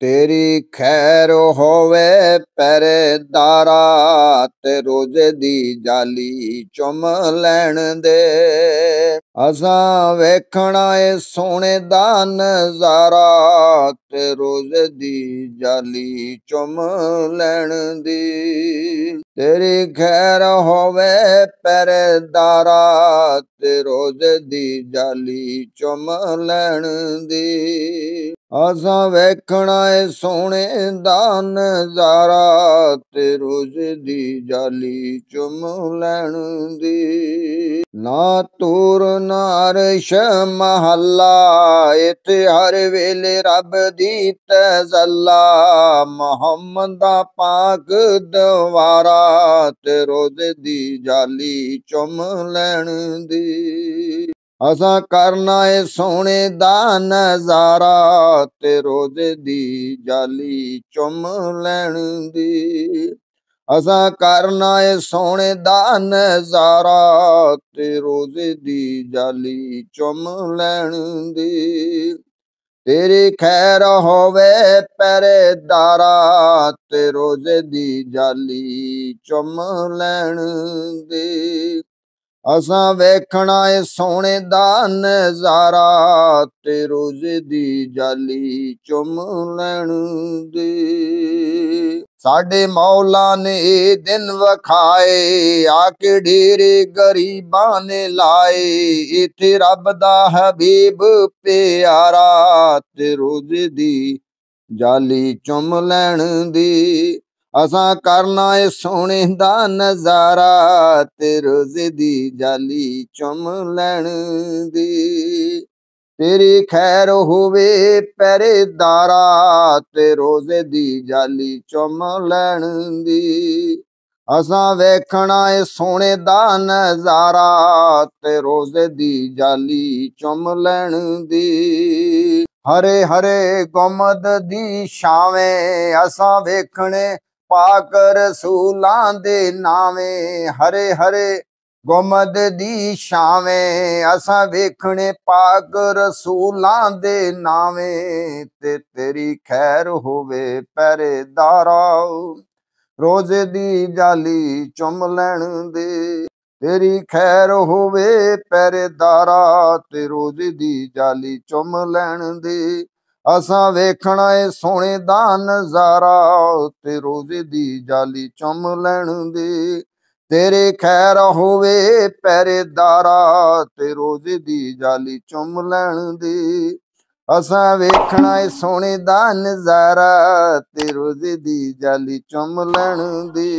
तेरी खैर होवे पहरेदारा ते रोजे दी जाली चुम लैण दे। असां वेखना ए सोने दा नजारा ते रोजे दी जाली चुम लैण दी। तेरी खैर होवे पहरेदारा ते रोजे दी जाली चुम लैण दी। असां वेखना ए सोने दा नजारा ते रोजे दी जाली चुम लैण दी। ना तूर ना अरश महला इत्थे हर वेले रब दी तज़ल्ला। मुहम्मद पाक दवारा ते रोजे दी जाली चुम लैण दी। असां करना ए सोने दा नजारा ते रोजे दी जाली चुम लैण दी। असां करना ए सोने दा नजारा ते रोजे दी जाली चुम लैण दी। तेरी खैर होवे पहरेदारा ते रोजे दी जाली चुम लैण दी। असां वेखना ए सोने दा नजारा ते रोजे दी जाली चुम लैण दी। साडे मौला ने ए दिन वखाए आके डेरे गरीबां ने लाए। इत्थे रब दा हबीब प्यारा ते रोजे दी जाली चुम लैण दी। असां करना ए सोने दा नजारा ते रोजे दी जाली चुम लैण दी। तेरी खैर होवे पहरेदारा ते रोजे दी जाली चुम लैण दी। असां वेखना ए सोने दा नजारा ते रोजे दी जाली चुम लैण दी। हरे हरे गुंबद दी छावें असां वेखने पाक रसूलां दे नावें। हरे हरे गुंबद दी छावें असां वेखने पाक रसूलां दे नावें। ते तेरी खैर होवे पहरेदारा रोजे दी जाली चुम लैण दे। तेरी खैर होवे पहरेदारा ते रोजे दी जाली चुम लैण दे। असां वेखना ए सोने दा नजारा ते रोजे दी जाली चुम लैण दे। तेरे खैर होवे पहरेदारा ते रोजे दी जाली चुम लैण दे। असां वेखना ए सोने दा नजारा ते रोजे दी जाली चुम लैण दे।